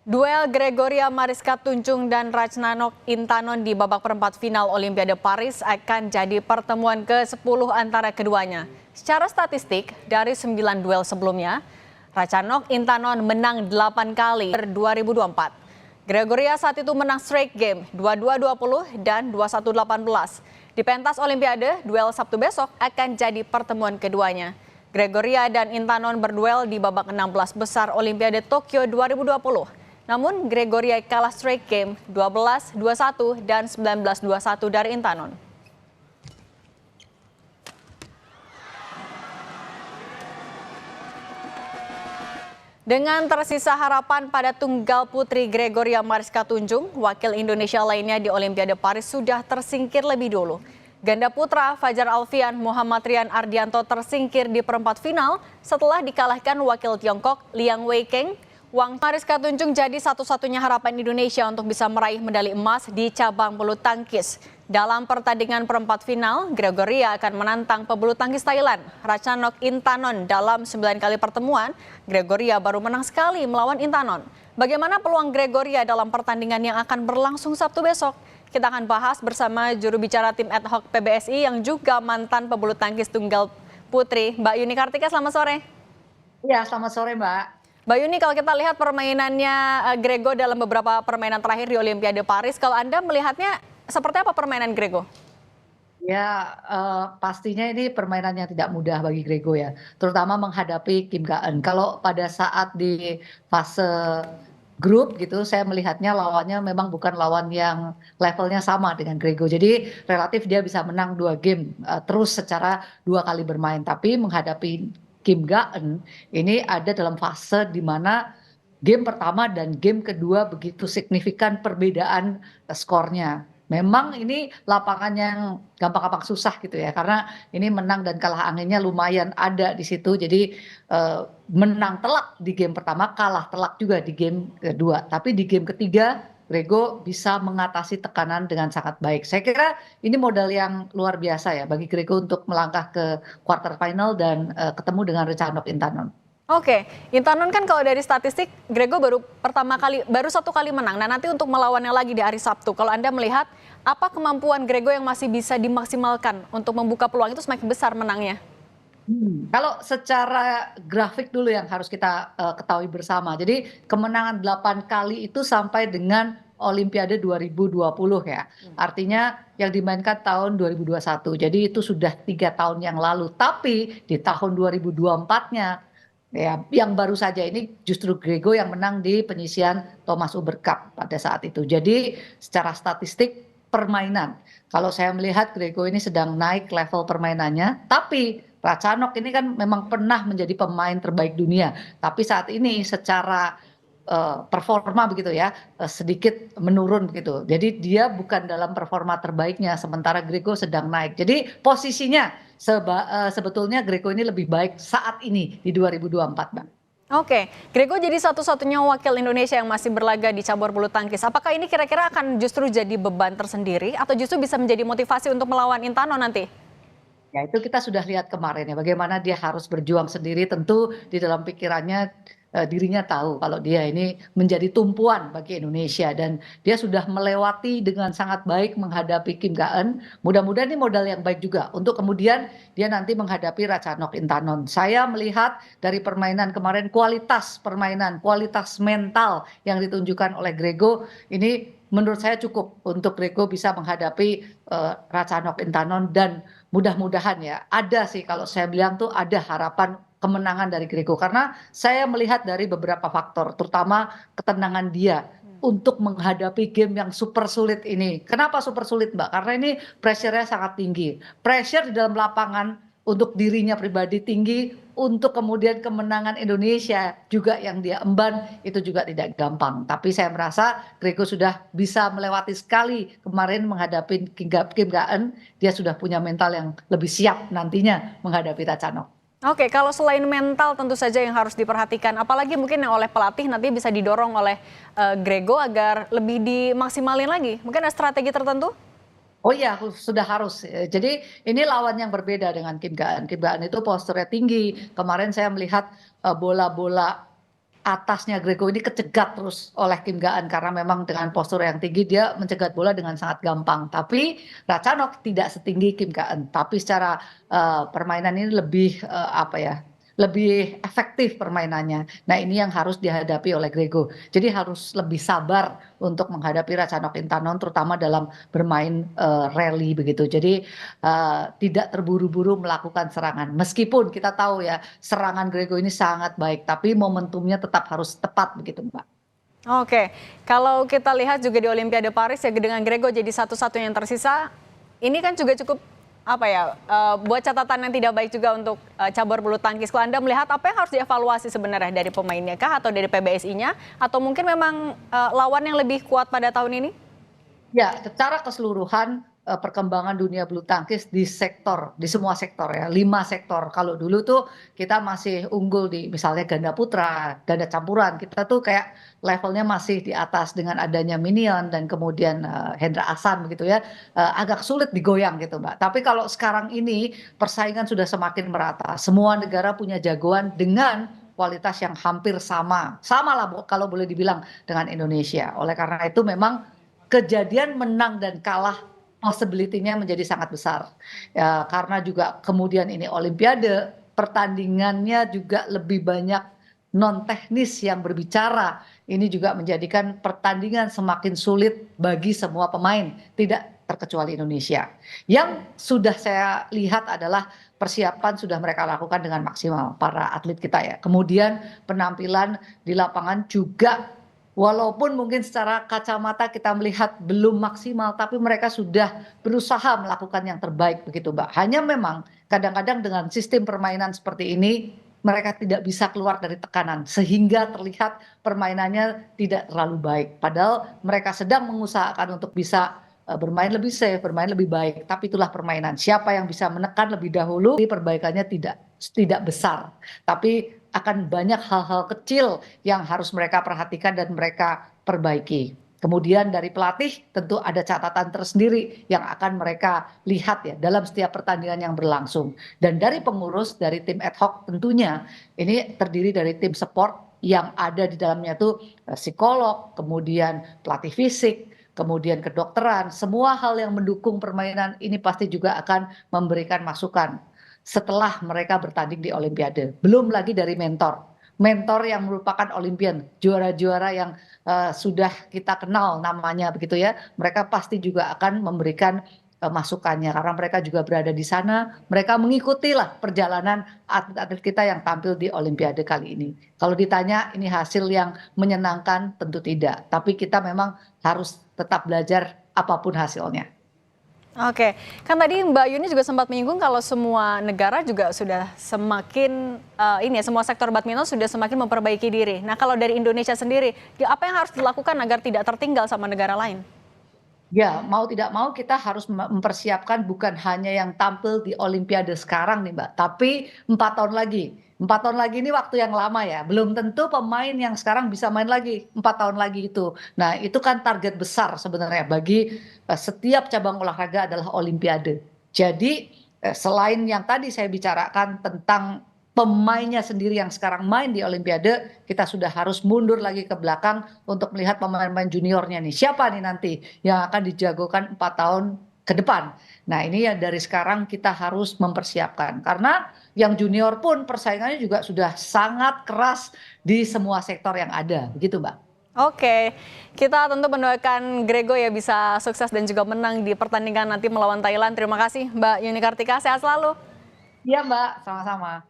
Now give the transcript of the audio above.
Duel Gregoria Mariska Tunjung dan Ratchanok Intanon di babak perempat final Olimpiade Paris akan jadi pertemuan ke-10 antara keduanya. Secara statistik, dari 9 duel sebelumnya, Ratchanok Intanon menang 8 kali per 2024. Gregoria saat itu menang straight game 22-20 dan 21-18. Di pentas Olimpiade, duel Sabtu besok akan jadi pertemuan keduanya. Gregoria dan Intanon berduel di babak 16 besar Olimpiade Tokyo 2020. Namun Gregoria kalah straight game 12-21 dan 19-21 dari Intanon. Dengan tersisa harapan pada tunggal putri Gregoria Mariska Tunjung, wakil Indonesia lainnya di Olimpiade Paris sudah tersingkir lebih dulu. Ganda putra Fajar Alfian Muhammad Rian Ardianto tersingkir di perempat final setelah dikalahkan wakil Tiongkok Liang Weikeng. Mariska Tunjung jadi satu-satunya harapan Indonesia untuk bisa meraih medali emas di cabang bulu tangkis. Dalam pertandingan perempat final, Gregoria akan menantang pebulu tangkis Thailand, Ratchanok Intanon. Dalam 9 kali pertemuan, Gregoria baru menang sekali melawan Intanon. Bagaimana peluang Gregoria dalam pertandingan yang akan berlangsung Sabtu besok? Kita akan bahas bersama juru bicara tim ad hoc PBSI yang juga mantan pebulu tangkis tunggal putri, Mbak Yuni Kartika. Selamat sore. Ya, selamat sore Mbak. Mbak Yuni, kalau kita lihat permainannya Grego dalam beberapa permainan terakhir di Olimpiade Paris, kalau Anda melihatnya seperti apa permainan Grego? Ya, pastinya ini permainan yang tidak mudah bagi Grego ya, terutama menghadapi Kim Ga-eun. Kalau pada saat di fase grup gitu, saya melihatnya lawannya memang bukan lawan yang levelnya sama dengan Grego. Jadi relatif dia bisa menang 2 game terus secara 2 kali bermain. Tapi menghadapi Kim Ga-eun ini ada dalam fase di mana game pertama dan game kedua begitu signifikan perbedaan skornya. Memang ini lapangan yang gampang-gampang susah gitu ya, karena ini menang dan kalah anginnya lumayan ada di situ. Jadi menang telak di game pertama, kalah telak juga di game kedua. Tapi di game ketiga, Grego bisa mengatasi tekanan dengan sangat baik. Saya kira ini modal yang luar biasa ya bagi Grego untuk melangkah ke quarter final dan ketemu dengan Ratchanok Intanon. Oke, Intanon kan kalau dari statistik Grego baru 1 kali menang. Nah, nanti untuk melawannya lagi di hari Sabtu, kalau Anda melihat apa kemampuan Grego yang masih bisa dimaksimalkan untuk membuka peluang itu semakin besar menangnya? Kalau secara grafik dulu yang harus kita ketahui bersama. Jadi kemenangan 8 kali itu sampai dengan Olimpiade 2020 ya. Artinya yang dimainkan tahun 2021. Jadi itu sudah 3 tahun yang lalu. Tapi di tahun 2024-nya ya, yang baru saja ini justru Grego yang menang di penyisian Thomas Uber Cup pada saat itu. Jadi secara statistik permainan, kalau saya melihat Grego ini sedang naik level permainannya, tapi Ratchanok ini kan memang pernah menjadi pemain terbaik dunia, tapi saat ini secara performa begitu ya, sedikit menurun begitu. Jadi dia bukan dalam performa terbaiknya, sementara Grego sedang naik. Jadi posisinya sebetulnya Grego ini lebih baik saat ini di 2024, Bang. Oke, Grego jadi satu-satunya wakil Indonesia yang masih berlaga di cabur bulu tangkis. Apakah ini kira-kira akan justru jadi beban tersendiri atau justru bisa menjadi motivasi untuk melawan Intanon nanti? Ya itu kita sudah lihat kemarin ya, bagaimana dia harus berjuang sendiri, tentu di dalam pikirannya dirinya tahu kalau dia ini menjadi tumpuan bagi Indonesia dan dia sudah melewati dengan sangat baik menghadapi Kim Ga-eun. Mudah-mudahan ini modal yang baik juga untuk kemudian dia nanti menghadapi Ratchanok Intanon. Saya melihat dari permainan kemarin, kualitas permainan, kualitas mental yang ditunjukkan oleh Grego ini menurut saya cukup untuk Grego bisa menghadapi Ratchanok Intanon dan mudah-mudahan ya, ada sih kalau saya bilang tuh ada harapan kemenangan dari Grego karena saya melihat dari beberapa faktor, terutama ketenangan dia untuk menghadapi game yang super sulit ini. Kenapa super sulit, Mbak? Karena ini pressure-nya sangat tinggi. Pressure di dalam lapangan untuk dirinya pribadi tinggi, untuk kemudian kemenangan Indonesia juga yang dia emban itu juga tidak gampang. Tapi saya merasa Grego sudah bisa melewati sekali kemarin menghadapi Kim Ga-eun, dia sudah punya mental yang lebih siap nantinya menghadapi Ratchanok. Oke, kalau selain mental tentu saja yang harus diperhatikan, apalagi mungkin yang oleh pelatih nanti bisa didorong oleh Grego agar lebih dimaksimalin lagi. Mungkin ada strategi tertentu? Oh iya, sudah harus. Jadi ini lawan yang berbeda dengan Kim Ga-eun. Kim Ga-eun itu posturnya tinggi. Kemarin saya melihat bola-bola atasnya Grego ini kecegat terus oleh Kim Gaan karena memang dengan postur yang tinggi dia mencegat bola dengan sangat gampang. Tapi Ratchanok tidak setinggi Kim Gaan, tapi secara permainan ini lebih apa ya? Lebih efektif permainannya. Nah, ini yang harus dihadapi oleh Grego. Jadi harus lebih sabar untuk menghadapi Ratchanok Intanon terutama dalam bermain rally begitu. Jadi tidak terburu-buru melakukan serangan. Meskipun kita tahu ya serangan Grego ini sangat baik, tapi momentumnya tetap harus tepat begitu, Mbak. Oke, kalau kita lihat juga di Olimpiade Paris ya dengan Grego jadi satu-satunya yang tersisa, ini kan juga cukup apa ya, buat catatan yang tidak baik juga untuk cabur bulu tangkis. Kalau Anda melihat apa yang harus dievaluasi sebenarnya dari pemainnya kah atau dari PBSI-nya atau mungkin memang lawan yang lebih kuat pada tahun ini? Ya, secara keseluruhan perkembangan dunia bulu tangkis di semua sektor ya, 5 sektor. Kalau dulu tuh kita masih unggul di misalnya ganda putra, ganda campuran, kita tuh kayak levelnya masih di atas dengan adanya Minion dan kemudian Hendra Ahsan begitu ya, agak sulit digoyang gitu Mbak. Tapi kalau sekarang ini persaingan sudah semakin merata, semua negara punya jagoan dengan kualitas yang hampir sama lah kalau boleh dibilang dengan Indonesia. Oleh karena itu memang kejadian menang dan kalah possibility-nya menjadi sangat besar. Ya, karena juga kemudian ini Olimpiade, pertandingannya juga lebih banyak non teknis yang berbicara. Ini juga menjadikan pertandingan semakin sulit bagi semua pemain, tidak terkecuali Indonesia. Yang sudah saya lihat adalah persiapan sudah mereka lakukan dengan maksimal para atlet kita ya. Kemudian penampilan di lapangan juga walaupun mungkin secara kacamata kita melihat belum maksimal, tapi mereka sudah berusaha melakukan yang terbaik begitu, Mbak. Hanya memang kadang-kadang dengan sistem permainan seperti ini, mereka tidak bisa keluar dari tekanan, sehingga terlihat permainannya tidak terlalu baik. Padahal mereka sedang mengusahakan untuk bisa bermain lebih safe, bermain lebih baik. Tapi itulah permainan. Siapa yang bisa menekan lebih dahulu, perbaikannya tidak besar. Tapi akan banyak hal-hal kecil yang harus mereka perhatikan dan mereka perbaiki. Kemudian dari pelatih tentu ada catatan tersendiri yang akan mereka lihat ya dalam setiap pertandingan yang berlangsung. Dan dari pengurus, dari tim ad hoc tentunya ini terdiri dari tim support yang ada di dalamnya tuh psikolog, kemudian pelatih fisik, kemudian kedokteran, semua hal yang mendukung permainan ini pasti juga akan memberikan masukan setelah mereka bertanding di Olimpiade. Belum lagi dari mentor yang merupakan Olimpian, juara-juara yang sudah kita kenal namanya begitu ya. Mereka pasti juga akan memberikan masukannya karena mereka juga berada di sana. Mereka mengikutilah perjalanan atlet-atlet kita yang tampil di Olimpiade kali ini. Kalau ditanya ini hasil yang menyenangkan, tentu tidak. Tapi kita memang harus tetap belajar apapun hasilnya. Oke, kan tadi Mbak Yuni juga sempat menyinggung kalau semua negara juga sudah semakin semua sektor badminton sudah semakin memperbaiki diri. Nah, kalau dari Indonesia sendiri, apa yang harus dilakukan agar tidak tertinggal sama negara lain? Ya, mau tidak mau kita harus mempersiapkan bukan hanya yang tampil di Olimpiade sekarang nih Mbak, tapi 4 tahun lagi. 4 tahun lagi ini waktu yang lama ya, belum tentu pemain yang sekarang bisa main lagi 4 tahun lagi itu. Nah, itu kan target besar sebenarnya bagi setiap cabang olahraga adalah Olimpiade. Jadi selain yang tadi saya bicarakan tentang pemainnya sendiri yang sekarang main di Olimpiade, kita sudah harus mundur lagi ke belakang untuk melihat pemain-pemain juniornya nih. Siapa nih nanti yang akan dijagokan 4 tahun ke depan. Nah, ini ya dari sekarang kita harus mempersiapkan. Karena yang junior pun persaingannya juga sudah sangat keras di semua sektor yang ada. Begitu, Mbak. Oke, kita tentu mendoakan Grego ya bisa sukses dan juga menang di pertandingan nanti melawan Thailand. Terima kasih Mbak Yuni Kartika, sehat selalu. Iya, Mbak, sama-sama.